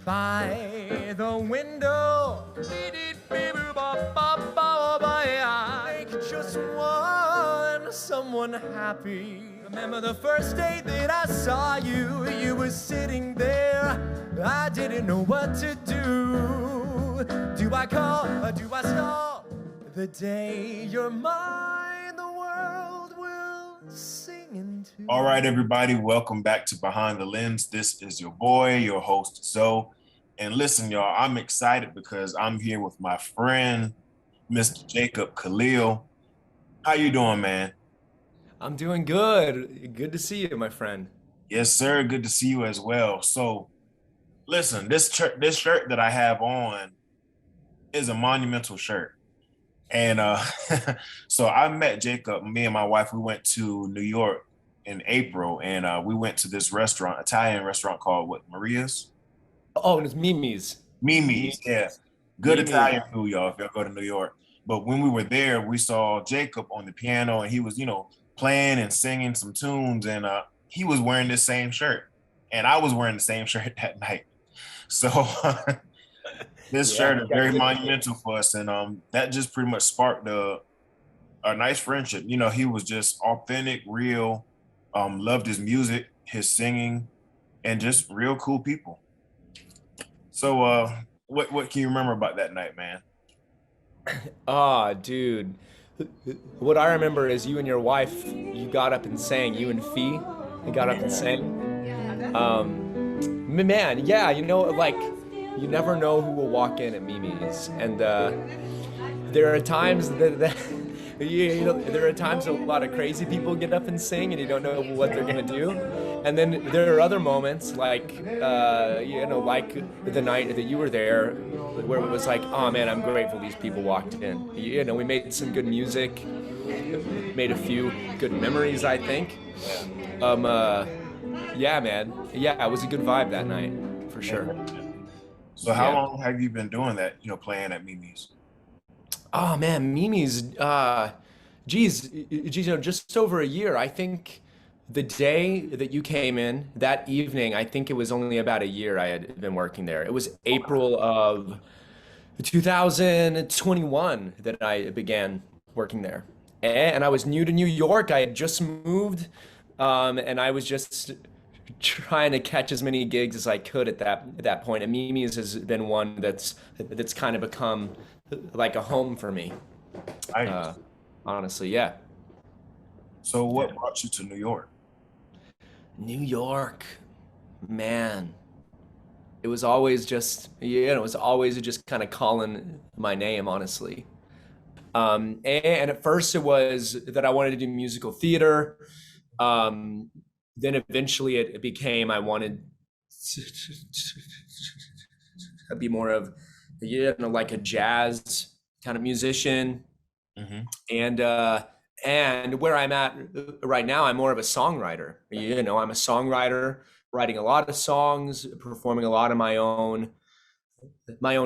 by the window. Make just someone happy. Remember the first day that I saw you, you were sitting there. I didn't know what to do. Do I call or do I stall? The day you're mine, the world will sing into. All right, everybody, welcome back to Behind the Lens. This is your boy, your host, Zoe. And listen, y'all, I'm excited because I'm here with my friend, Mr. Jacob KHALIL. How you doing, man? I'm doing good. Good to see you, my friend. Yes, sir. Good to see you as well. So, listen, this shirt that I have on is a monumental shirt. And so I met Jacob, me and my wife, we went to New York in April, and we went to this restaurant, Italian restaurant called Maria's? Oh, and it's Mimi's. Mimi's, yeah. Good Mimi's. Italian food, y'all, if y'all go to New York. But when we were there, we saw Jacob on the piano, and he was, playing and singing some tunes, and he was wearing this same shirt. And I was wearing the same shirt that night. So this shirt is very monumental for us, and that just pretty much sparked a nice friendship. He was just authentic, real, loved his music, his singing, and just real cool people. So what can you remember about that night, man? Dude. What I remember is you and your wife, you got up and sang, you and Fee, you got up and sang. Man, yeah, you never know who will walk in at Mimi's. And there are times that there are times a lot of crazy people get up and sing and you don't know what they're gonna do. And then there are other moments like the night that you were there where it was like, oh man, I'm grateful these people walked in. We made some good music, made a few good memories, I think. Yeah, man. Yeah, it was a good vibe that night, for sure. So how long have you been doing that, playing at Mimi's? Oh man, Mimi's, geez, just over a year. I think the day that you came in, that evening, I think it was only about a year I had been working there. It was April of 2021 that I began working there. And I was new to New York. I had just moved, and I was just trying to catch as many gigs as I could at that point. And Mimi's has been one that's kind of become like a home for me. Honestly, yeah. So what brought you to New York? New York, man. It was always just, it was always just kind of calling my name, honestly. And at first it was that I wanted to do musical theater. Then eventually it became I wanted to be more of, like a jazz kind of musician. Mm-hmm. And where I'm at right now, I'm more of a songwriter. I'm a songwriter, writing a lot of songs, performing a lot of my own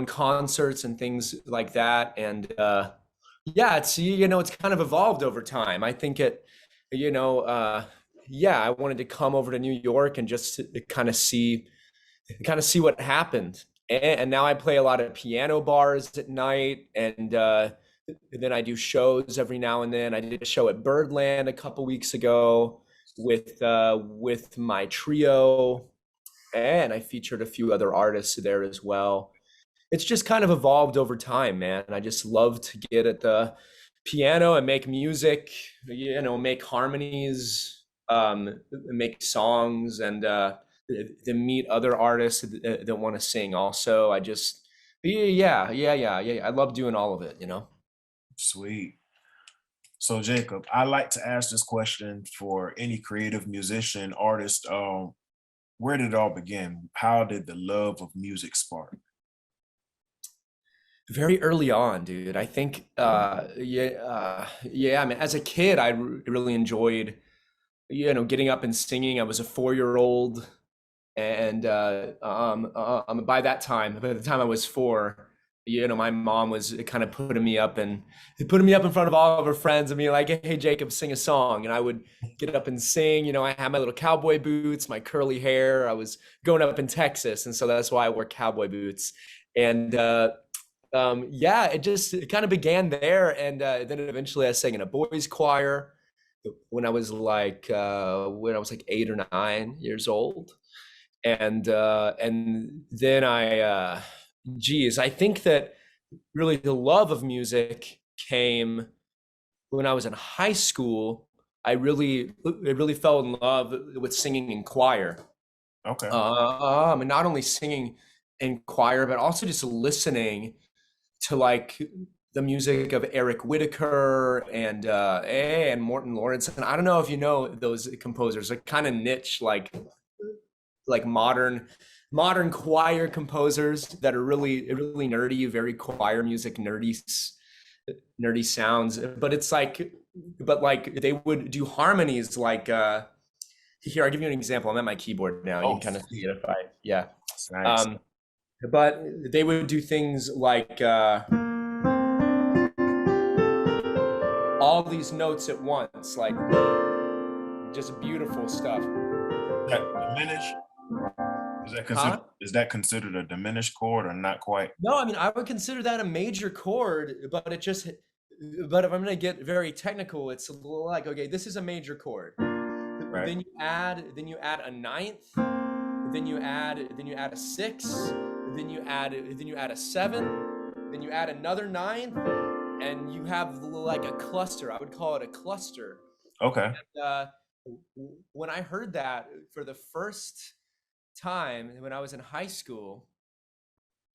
concerts and things like that. And it's kind of evolved over time. I think I wanted to come over to New York and just kind of see what happened. And now I play a lot of piano bars at night, and then I do shows every now and then. I did a show at Birdland a couple weeks ago with my trio, and I featured a few other artists there as well. It's just kind of evolved over time, man. I just love to get at the piano and make music, make harmonies, make songs, and to meet other artists that want to sing also. I just, I love doing all of it, Sweet. So Jacob, I like to ask this question for any creative musician, artist. Where did it all begin? How did the love of music spark? Very early on, dude. I think, I mean, as a kid, I really enjoyed, getting up and singing. I was a 4-year-old, and by the time I was 4, My mom was kind of putting me up in front of all of her friends and being like, "Hey, Jacob, sing a song." And I would get up and sing. I had my little cowboy boots, my curly hair. I was growing up in Texas, and so that's why I wore cowboy boots. And yeah, it kind of began there, and then eventually I sang in a boys' choir when I was like 8 or 9 years old, and then geez, I think that really the love of music came when I was in high school. I really fell in love with singing in choir. Okay. And not only singing in choir, but also just listening to like the music of Eric Whitacre and Morton Lawrence. And I don't know if you know those composers. They're kind of niche, like modern choir composers that are really nerdy, very choir music, nerdy sounds. But they would do harmonies like here, I'll give you an example. I'm at my keyboard now. You Oh, can kind of see sweet. it if I yeah. That's nice. Um, but they would do things like all these notes at once, like just beautiful stuff. That diminished? Huh? Is that considered a diminished chord or not quite? No, I mean I would consider that a major chord, but if I'm gonna get very technical, it's a little like, okay, this is a major chord. Right. Then you add a ninth, then you add a six, then you add a seven, then you add another ninth, and you have like a cluster. I would call it a cluster. Okay. uh, when I heard that for the first time when I was in high school,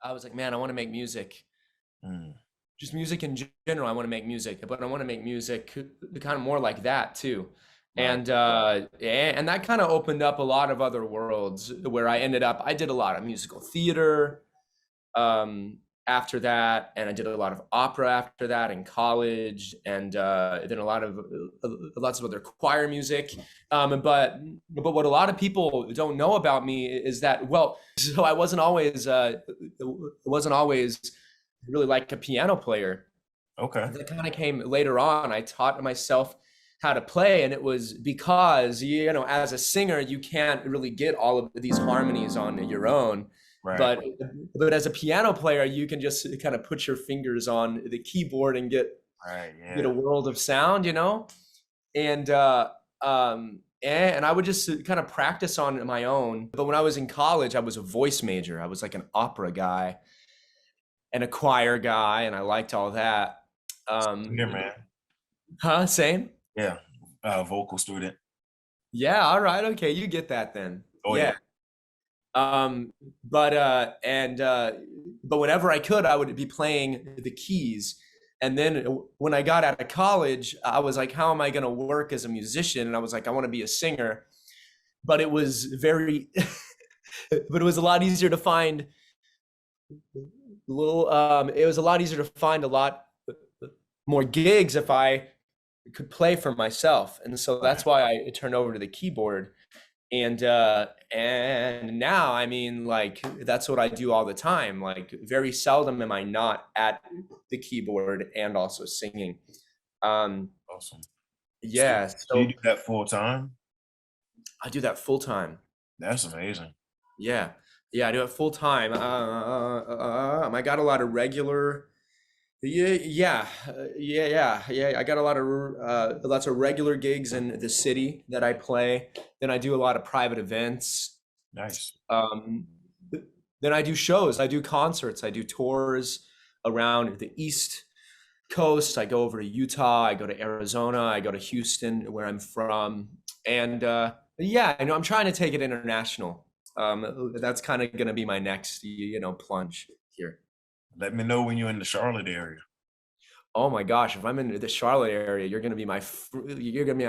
I was like, man, I want to make music. Mm, Just music in general. I want to make music, but I want to make music kind of more like that too. right. And that kind of opened up a lot of other worlds where I did a lot of musical theater. Um, After that, and I did a lot of opera after that in college, and then lots of other choir music. But what a lot of people don't know about me is that, well, so I wasn't always really like a piano player. Okay. That kind of came later on. I taught myself how to play, and it was because as a singer you can't really get all of these harmonies on your own, Right. but as a piano player you can just kind of put your fingers on the keyboard and Right. get a Yeah. world of sound, and I would just kind of practice on my own. But when I was in college, I was a voice major. I was like an opera guy and a choir guy, and I liked all that. Here, man. Same. Yeah. Vocal student. Yeah, all right, okay, you get that then. Oh Yeah. yeah. Um, but whenever I could, I would be playing the keys. And then when I got out of college, I was like, how am I going to work as a musician? And I was like, I want to be a singer. But it was very, but it was a lot easier to find it was a lot easier to find a lot more gigs if I could play for myself. And so Right. that's why I turned over to the keyboard. And now, I mean, like, that's what I do all the time. Like, very seldom am I not at the keyboard and also singing. um Awesome. So, yeah, so you so do that full time? I do that full time. That's amazing. Yeah, yeah, I do it full time. I got a lot of regular. Yeah. I got a lot of lots of regular gigs in the city that I play. Then I do a lot of private events. Nice. Um, then I do shows. I do concerts. I do tours around the East Coast. I go over to Utah. I go to Arizona. I go to Houston, where I'm from. And yeah, I know I'm trying to take it international. That's kind of going to be my next, plunge here. Let me know when you're in the Charlotte area. Oh my gosh, if I'm in the Charlotte area, you're gonna be my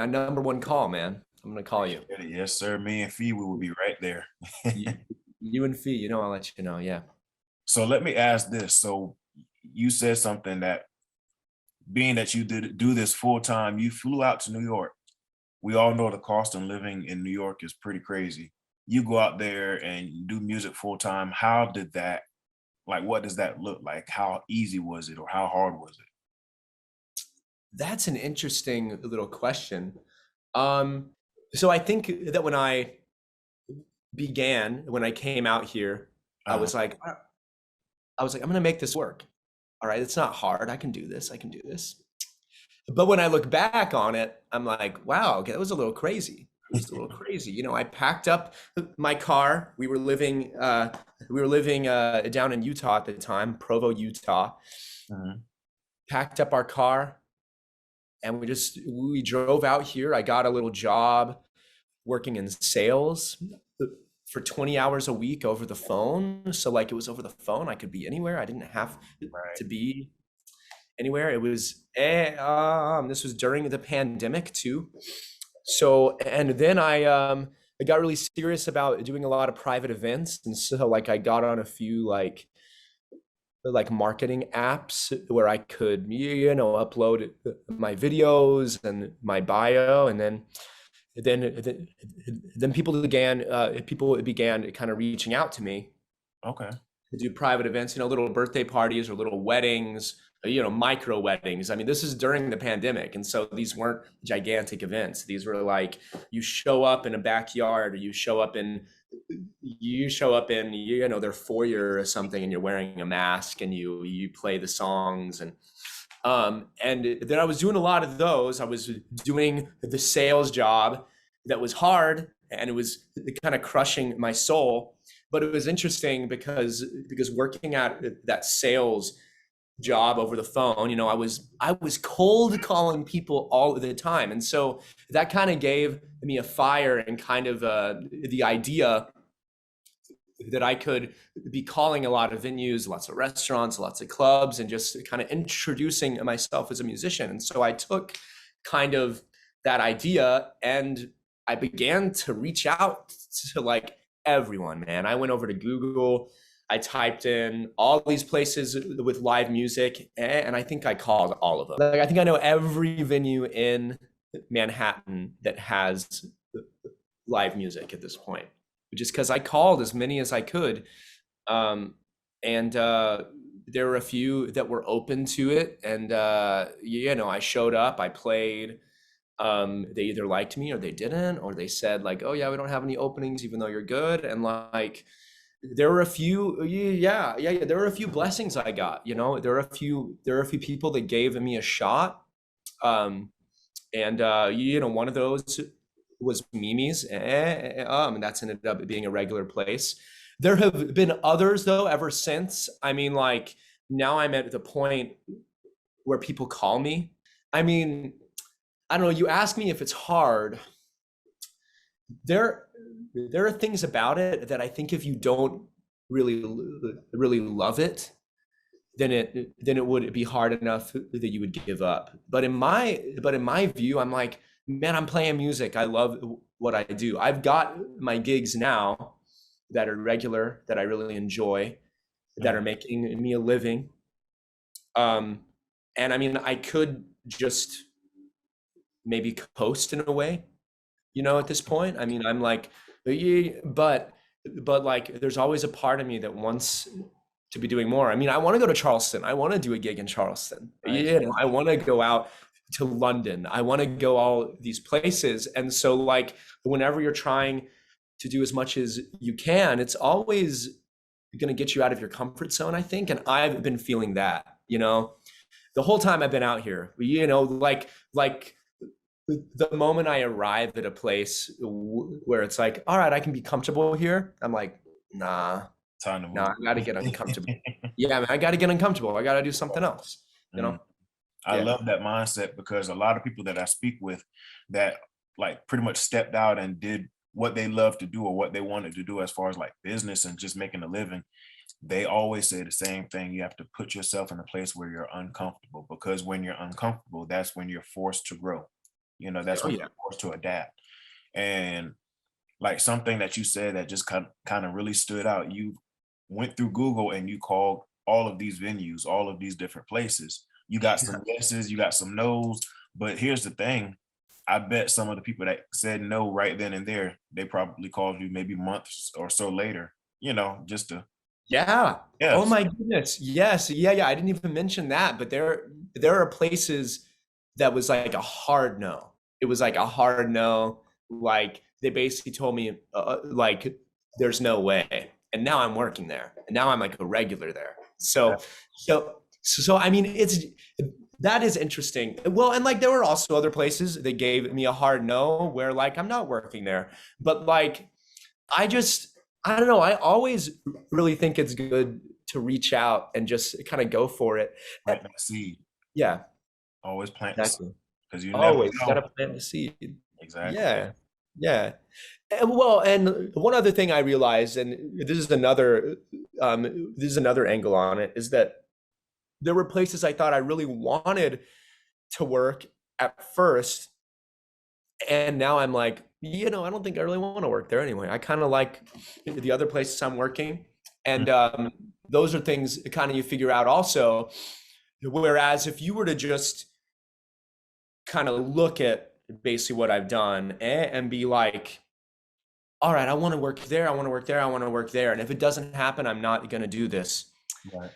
number one call, man. I'm gonna call you. Yes, sir. Me and Fee, we will be right there. You, you and Fee, I'll let you know. Yeah. So let me ask this. So you said something that being that you did do this full time, you flew out to New York. We all know the cost of living in New York is pretty crazy. You go out there and do music full time. How did that Like, what does that look like? How easy was it, or how hard was it? That's an interesting little question. Um, so I think that when I came out here, I Uh, was like, I'm gonna make this work. All right, it's not hard. I can do this. I can do this. But when I look back on it, I'm like, wow, okay, that was a little crazy. It was a little crazy. You know, I packed up my car. We were living down in Utah at the time, Provo, Utah. mhm. Packed up our car and we drove out here. I got a little job working in sales for 20 hours a week over the phone. So like it was over the phone. I could be anywhere. I didn't have Right. to be anywhere. This was during the pandemic too. So and then I got really serious about doing a lot of private events, and so like I got on a few like marketing apps where I could upload my videos and my bio, and then then people began kind of reaching out to me Okay. to do private events, little birthday parties or little weddings, micro weddings. I mean, this is during the pandemic. And so these weren't gigantic events. These were like you show up in a backyard, or you show up in their foyer or something, and you're wearing a mask and you play the songs. And then I was doing a lot of those. I was doing the sales job that was hard, and it was kind of crushing my soul. But it was interesting because working at that sales job over the phone, I was cold calling people all the time, and so that kind of gave me a fire and kind of the idea that I could be calling a lot of venues, lots of restaurants, lots of clubs, and just kind of introducing myself as a musician. And so I took kind of that idea and I began to reach out to like everyone, man. I went over to Google, I typed in all these places with live music, and I think I called all of them. Like I think I know every venue in Manhattan that has live music at this point, just because I called as many as I could. Um, and there were a few that were open to it. And, I showed up, I played. They either liked me or they didn't, or they said, like, oh, yeah, we don't have any openings, even though you're good. And like, there were a few, yeah. There were a few blessings I got, there are a few people that gave me a shot. Um, and one of those was Mimi's, and that's ended up being a regular place. There have been others though ever since. I mean, like now I'm at the point where people call me. I mean, I don't know. You ask me if it's hard. There, there are things about it that I think if you don't really, really love it, then it would be hard enough that you would give up. But in my view, I'm like, man, I'm playing music. I love what I do. I've got my gigs now that are regular, that I really enjoy, that are Mhm. making me a living. Um, and I mean, I could just maybe coast in a way, at this point. I mean, I'm like, yeah, but like, there's always a part of me that wants to be doing more. I mean, I want to go to Charleston. I want to do a gig in Charleston. Right. I want to go out to London. I want to go all these places. And so, like, whenever you're trying to do as much as you can, it's always going to get you out of your comfort zone, I think. And I've been feeling that, the whole time I've been out here. Like the moment I arrive at a place where it's like, all right, I can be comfortable here, I'm like, nah, Time to nah, move. I gotta get uncomfortable. Yeah, man, I gotta get uncomfortable. I gotta do something else, you Mm. know? I Yeah. love that mindset, because a lot of people that I speak with that like pretty much stepped out and did what they love to do or what they wanted to do as far as like business and just making a living, they always say the same thing. You have to put yourself in a place where you're uncomfortable, because when you're uncomfortable, that's when you're forced to grow. That's Oh when yeah. you're forced to adapt. And like something that you said that just kind of really stood out. You went through Google and you called all of these venues, all of these different places. You got some yeses, you got some nos, but here's the thing. I bet some of the people that said no right then and there, they probably called you maybe months or so later, just to Yeah. Oh Yes. my goodness. Yes. Yeah, yeah. I didn't even mention that, but there are places that was like a hard no. It was like a hard no. Like they basically told me like there's no way. And now I'm working there. And now I'm like a regular there. So I mean it's that is interesting. Well, and like there were also other places that gave me a hard no where like I'm not working there. But like I just, I don't know. I always really think it's good to reach out and just kind of go for it. And Plant that seed. yeah, Always plant the seed exactly. because you never Always got to know. plant the seed. Exactly. Yeah, yeah. And, well, and one other thing I realized, and this is another angle on it, is that there were places I thought I really wanted to work at first, and now I'm like, I don't think I really want to work there anyway. I kind of like the other places I'm working, Mm. and those are things kind of you figure out also. Whereas if you were to just kind of look at basically what I've done and be like, all right, I want to work there, I want to work there, I want to work there, and if it doesn't happen, I'm not going to do this. Right.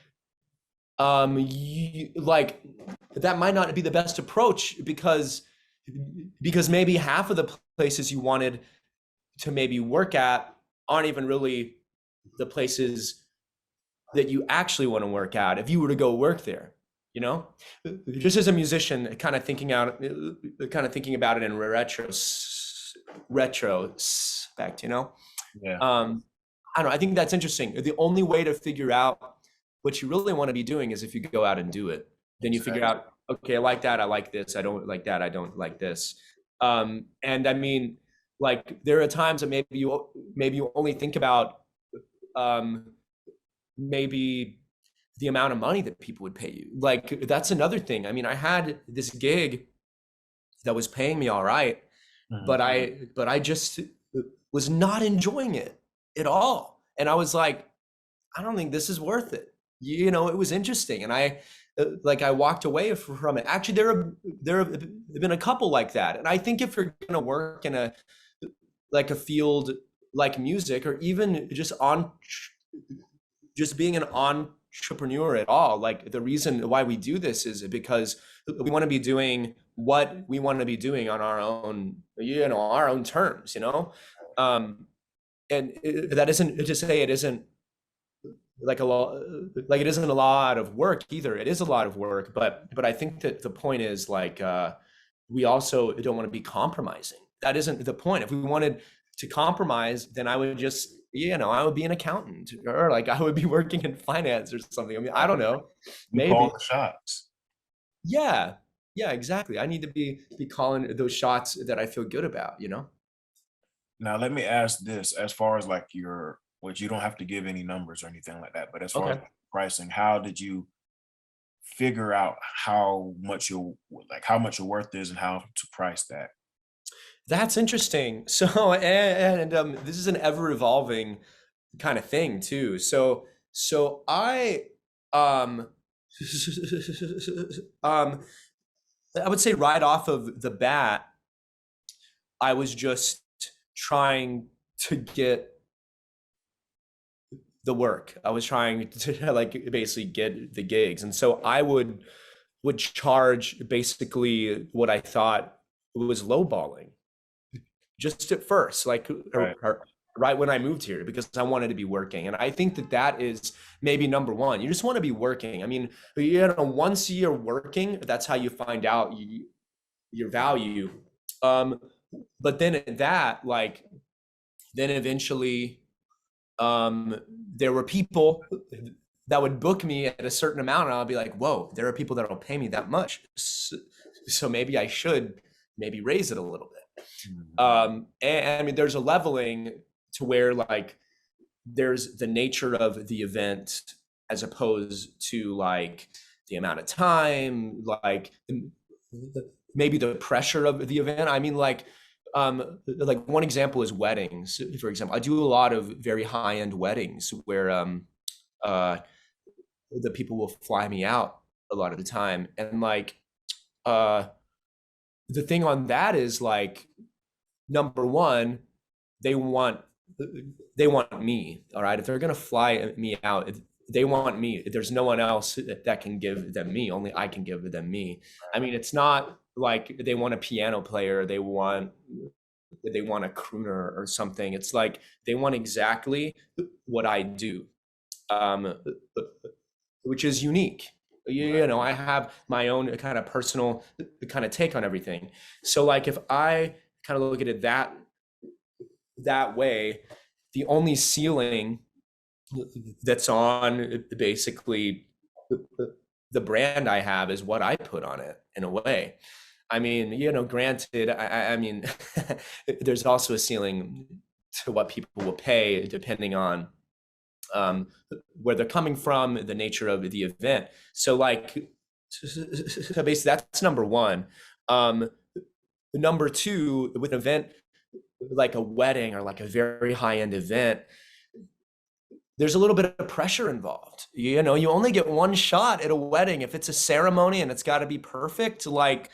Like that might not be the best approach because maybe half of the places you wanted to maybe work at aren't even really the places that you actually want to work at if you were to go work there, you know? Just as a musician, kind of thinking about it in retrospect, Yeah. I don't know, I think that's interesting. The only way to figure out what you really want to be doing is if you go out and do it. Then you figure Exactly. out, okay, I like that, I like this, I don't like that, I don't like this. And I mean, like there are times that maybe you only think about um, maybe the amount of money that people would pay you. Like that's another thing. I mean, I had this gig that was paying me all right, Mhm. but I just was not enjoying it at all. And I was like, I don't think this is worth it. It was interesting, and I walked away from it. Actually, there have been a couple like that, and I think if you're gonna work in a field like music, or even just being an entrepreneur at all, like the reason why we do this is because we want to be doing what we want to be doing on our own terms. And that isn't to say it isn't like a lot like it isn't a lot of work either. It is a lot of work, but I think that the point is like we also don't want to be compromising. That isn't the point. If we wanted to compromise, then I would just I would be an accountant, or like I would be working in finance or something. I mean, I don't know, You call maybe. the shots. Yeah, yeah, exactly. I need to be calling those shots that I feel good about. Now, let me ask this as far as like which you don't have to give any numbers or anything like that, but as far as Okay. pricing, how did you figure out how much your worth is and how to price that? That's interesting. So, and this is an ever evolving kind of thing too. So um, um, I would say right off of the bat, I was just trying to get the work. I was trying to like basically get the gigs, and so I would charge basically what I thought was lowballing just at first, like Right. right when I moved here, because I wanted to be working. And I think that that is maybe number one. You just want to be working. I mean, once you're working, that's how you find out your value. Um, but then at that, like, then eventually, um, there were people that would book me at a certain amount, and I'll be like, whoa, there are people that will pay me that much. So maybe I should maybe raise it a little bit. Mhm. And I mean, there's a leveling to where like there's the nature of the event as opposed to like the amount of time, like maybe the pressure of the event. I mean, like one example is weddings, for example. I do a lot of very high end weddings where uh, the people will fly me out a lot of the time, and like uh, the thing on that is like number one, they want they want me. All right. If they're going to fly me out, they want me. There's no one else that can give them me. Only I can give them me. I mean, it's not like they want a piano player. They want a crooner or something. It's like they want exactly what I do, um, which is unique. You know, I have my own kind of personal kind of take on everything. So like if I kind of look at it that way, the only ceiling that's on basically the brand I have is what I put on it in a way. I mean, you know, granted, I mean, there's also a ceiling to what people will pay depending on um, where they're coming from, the nature of the event. So, like, so basically, that's number one. Um, Number two, with an event like a wedding or like a very high end event, there's a little bit of pressure involved. You know, you only get one shot at a wedding. If it's a ceremony and it's got to be perfect, like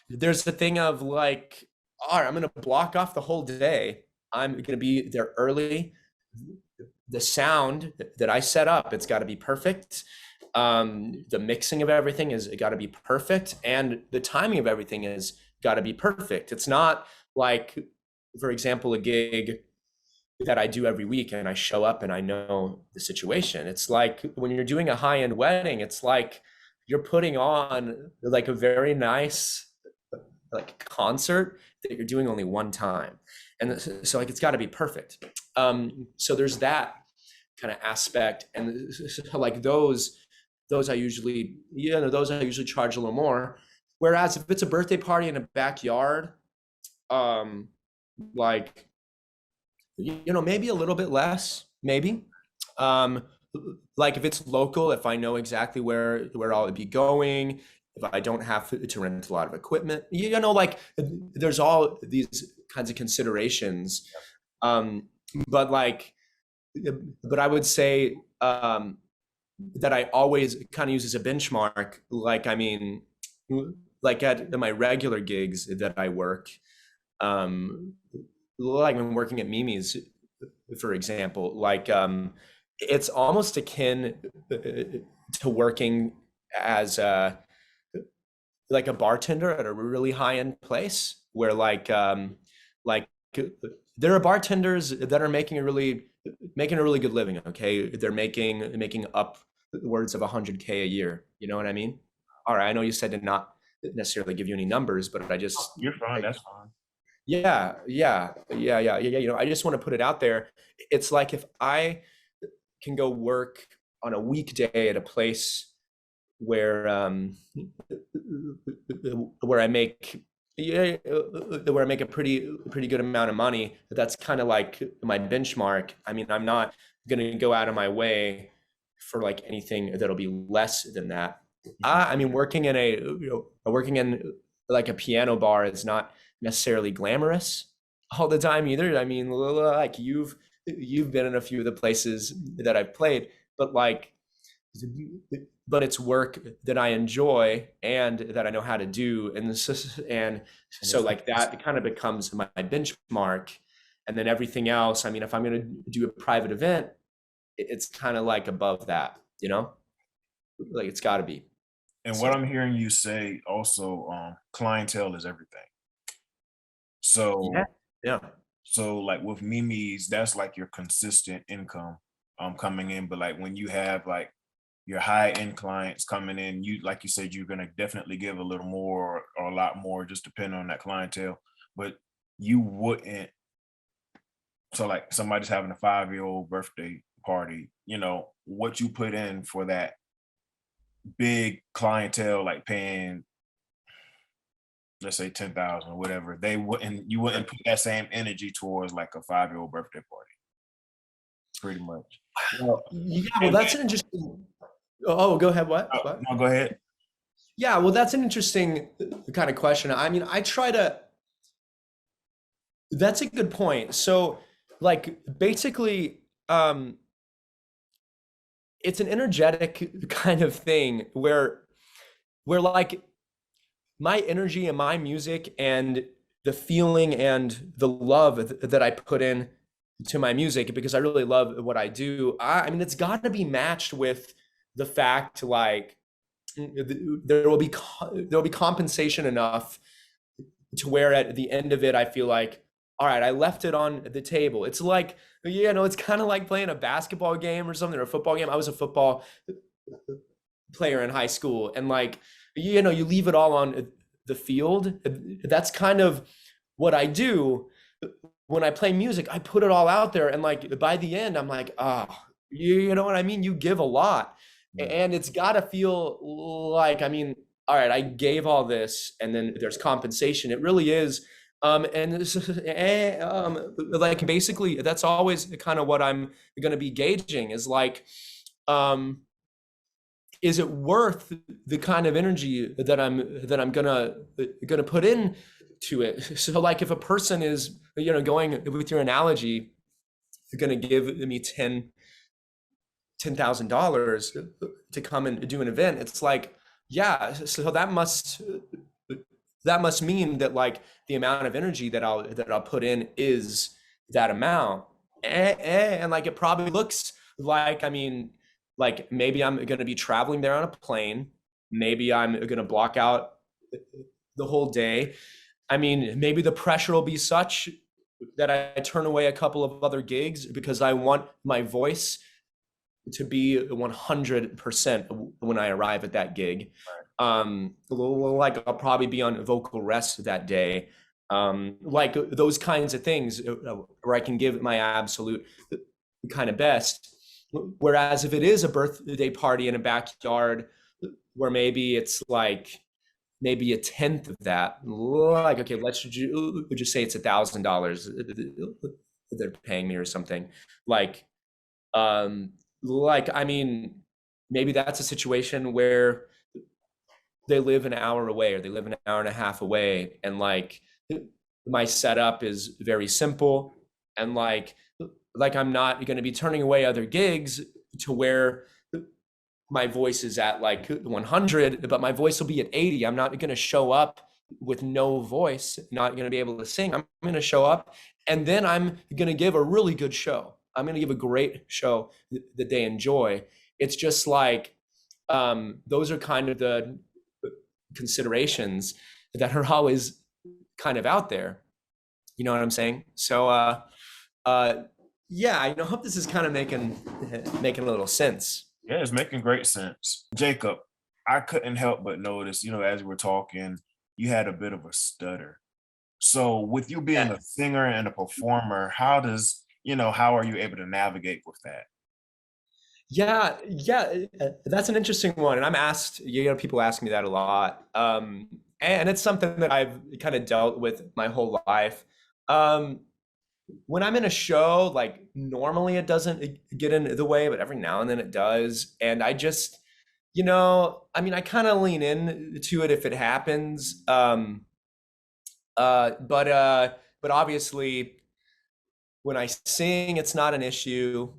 there's the thing of like, all right, I'm going to block off the whole day. I'm going to be there early. The sound that I set up, it's got to be perfect. The mixing of everything is got to be perfect, and the timing of everything is got to be perfect. It's not like, for example, a gig that I do every week and I show up and I know the situation. It's like when you're doing a high end wedding, it's like you're putting on like a very nice like concert that you're doing only one time. And so like it's got to be perfect. So there's that kind of aspect, and so like those I usually, you know, those I usually charge a little more. Whereas if it's a birthday party in a backyard, um, like you know, maybe a little bit less, maybe. Um, like if it's local, if I know exactly where I'll be going, if I don't have to rent a lot of equipment, you know, like there's all these kinds of considerations. Um, but like, but I would say that I always kind of use as a benchmark. Like, I mean, like at my regular gigs that I work, um, like when working at Mimi's, for example, like it's almost akin to working as like a bartender at a really high end place where like there are bartenders that are making a really good living. Okay, they're making upwards of 100K a year. You know what I mean? All right, I know you said to not necessarily give you any numbers, but I just You're fine. That's fine. yeah. You know, I just want to put it out there. It's like if I can go work on a weekday at a place where where I make yeah where I make a pretty good amount of money, that's kind of like my benchmark. I mean, I'm not gonna go out of my way for like anything that'll be less than that. I mean, working in like a piano bar is not necessarily glamorous all the time either. I mean, like you've been in a few of the places that I've played, but like but it's work that I enjoy and that I know how to do. And so like that kind of becomes my benchmark. And then everything else, I mean, if I'm going to do a private event, it's kind of like above that, you know, like it's got to be. And what So I'm hearing you say also, clientele is everything. So yeah, yeah. so like with Mimi's, that's like your consistent income coming in. But like when you have like your high end clients coming in, you like you said, you're gonna definitely give a little more or a lot more, just depending on that clientele. But you wouldn't, so like somebody's having a 5-year-old birthday party, you know, what you put in for that big clientele, like paying, let's say 10,000 or whatever, you wouldn't put that same energy towards like a 5-year-old birthday party, pretty much. Well, Yeah, well, and that's an interesting. Oh, go ahead. What? oh, What? no, go ahead. Yeah, well, that's an interesting kind of question. I mean, I try to. That's a good point. So, like, basically, it's an energetic kind of thing where like my energy and my music and the feeling and the love that I put in to my music because I really love what I do. I mean, it's got to be matched with the fact like there will be compensation enough to where at the end of it I feel like, all right, I left it on the table. It's like, it's kind of like playing a basketball game or something, or a football game. I was a football player in high school, and like, you leave it all on the field. That's kind of what I do when I play music. I put it all out there, and like by the end I'm like, you know what I mean? You give a lot, Yeah. and it's got to feel like, I mean, all right, I gave all this, and then there's compensation. It really is. And this, like basically that's always kind of what I'm going to be gauging is like, um, is it worth the kind of energy that I'm gonna put in to it? So like if a person is, going with your analogy, you're gonna give me $10,000 to come and do an event. It's like, yeah, so that must mean that like the amount of energy that I'll put in is that amount. And like it probably looks like, I mean, like maybe I'm going to be traveling there on a plane. Maybe I'm going to block out the whole day. I mean, maybe the pressure will be such that I turn away a couple of other gigs because I want my voice to be 100% when I arrive at that gig. Like I'll probably be on vocal rest that day. Like those kinds of things where I can give my absolute kind of best. Whereas if it is a birthday party in a backyard where maybe it's like maybe a tenth of that, like, okay, let's just say it's $1,000 they're paying me or something. Like, I mean, maybe that's a situation where they live an hour away or they live an hour and a half away, and like my setup is very simple, and like I'm not going to be turning away other gigs to where my voice is at like 100, but my voice will be at 80. I'm not going to show up with no voice, not going to be able to sing. I'm going to show up, and then I'm going to give a really good show. I'm going to give a great show that they enjoy. It's just like, those are kind of the considerations that are always kind of out there. You know what I'm saying? So, uh, yeah, I hope this is kind of making a little sense. Yeah, it's making great sense. Jacob, I couldn't help but notice, as we're talking, you had a bit of a stutter. So with you being Yeah. a singer and a performer, how are you able to navigate with that? Yeah, yeah, that's an interesting one, and I'm asked. People ask me that a lot, and it's something that I've kind of dealt with my whole life. Um, when I'm in a show, like normally it doesn't get in the way, but every now and then it does, and I just, I mean, I kind of lean in to it if it happens. But obviously when I sing, it's not an issue.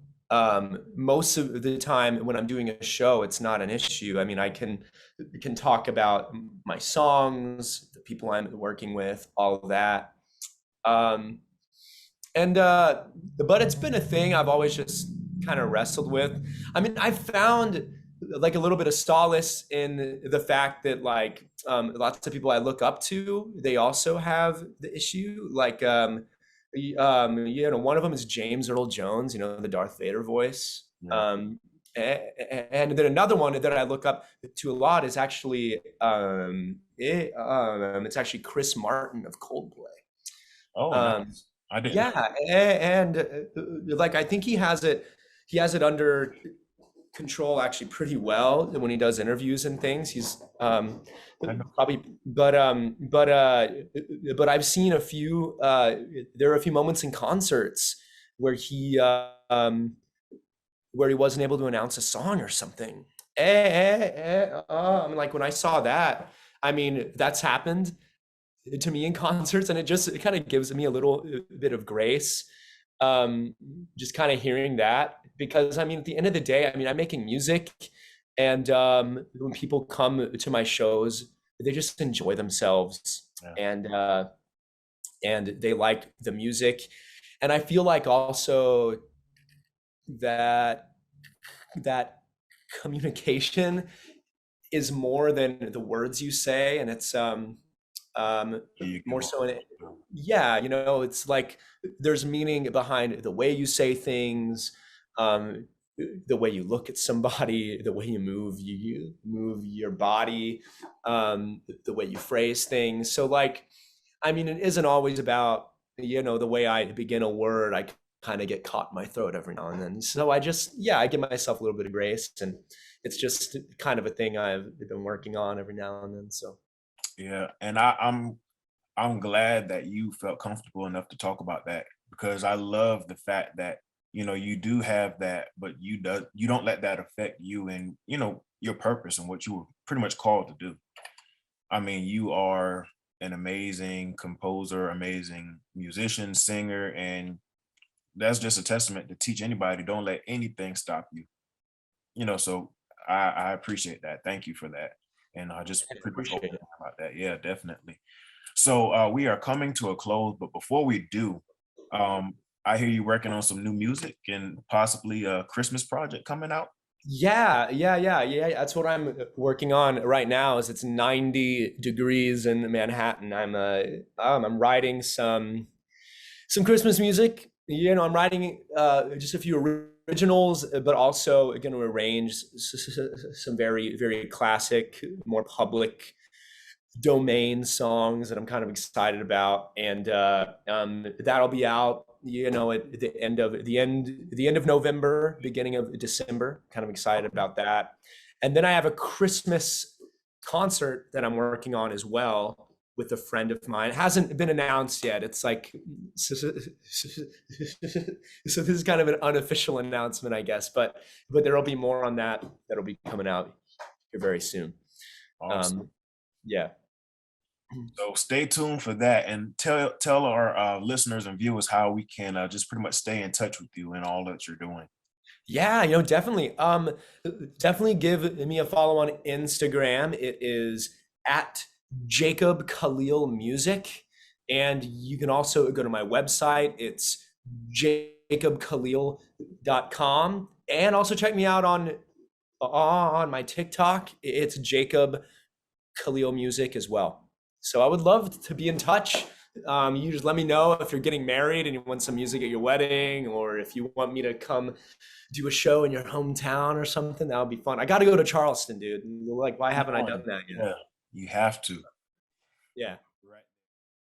Most of the time when I'm doing a show, it's not an issue. I mean, I can talk about my songs, the people I'm working with, all of that. Um, and but it's been a thing I've always just kind of wrestled with. I mean, I found like a little bit of solace in the fact that like, lots of people I look up to, they also have the issue. Like, one of them is James Earl Jones, the Darth Vader voice. Yeah. And then another one that I look up to a lot is actually, it's actually Chris Martin of Coldplay. Oh, Um, nice. I didn't know. yeah, and like I think he has it under control actually pretty well when he does interviews and things. He's I know. probably, but I've seen a few. There are a few moments in concerts where he wasn't able to announce a song or something. I mean, like when I saw that, I mean, that's happened to me in concerts, and it kind of gives me a little bit of grace, um just kind of hearing that, because I mean at the end of the day, I mean I'm making music, and when people come to my shows, they just enjoy themselves, Yeah. and they like the music, And I feel like also that that communication is more than the words you say, and it's um You give more up. so in it. Yeah, you know, it's like there's meaning behind the way you say things, um the way you look at somebody, the way you move your body, the way you phrase things. So like, I mean, it isn't always about, you know, the way I begin a word. I kind of get caught in my throat every now and then. So I just, yeah, I give myself a little bit of grace, and it's just kind of a thing I've been working on every now and then. So Yeah, and I'm glad that you felt comfortable enough to talk about that, because I love the fact that you do have that, but you don't let that affect you and your purpose and what you were pretty much called to do. I mean, you are an amazing composer, amazing musician, singer, and that's just a testament to teach anybody, don't let anything stop you. So I appreciate that. Thank you for that. And I just I pretty much open appreciate it. about that. Yeah, definitely. So we are coming to a close, but before we do, um, I hear you working on some new music and possibly a Christmas project coming out. Yeah. That's what I'm working on right now. Is it's 90 degrees in Manhattan. I'm writing some Christmas music. You know, I'm writing just a few originals, but also going to arrange some very classic, more public domain songs that I'm kind of excited about, and that'll be out, you know, at the end of November, beginning of December. Kind of excited about that, and then I have a Christmas concert that I'm working on as well with a friend of mine. It hasn't been announced yet. It's like so this is kind of an unofficial announcement, I guess, but there'll be more on that that'll be coming out here very soon. Awesome. Um, yeah. So stay tuned for that, and tell our listeners and viewers how we can just pretty much stay in touch with you and all that you're doing. Yeah, you know, definitely. Definitely give me a follow on Instagram. It is at Jacob Khalil Music. And you can also go to my website. It's jacobkhalil.com. And also check me out on my TikTok. It's Jacob Khalil Music as well. So I would love to be in touch. You just let me know if you're getting married and you want some music at your wedding, or if you want me to come do a show in your hometown or something. That would be fun. I got to go to Charleston, dude. Like, why Come haven't I done on. that yet? Yeah, you have to. Yeah.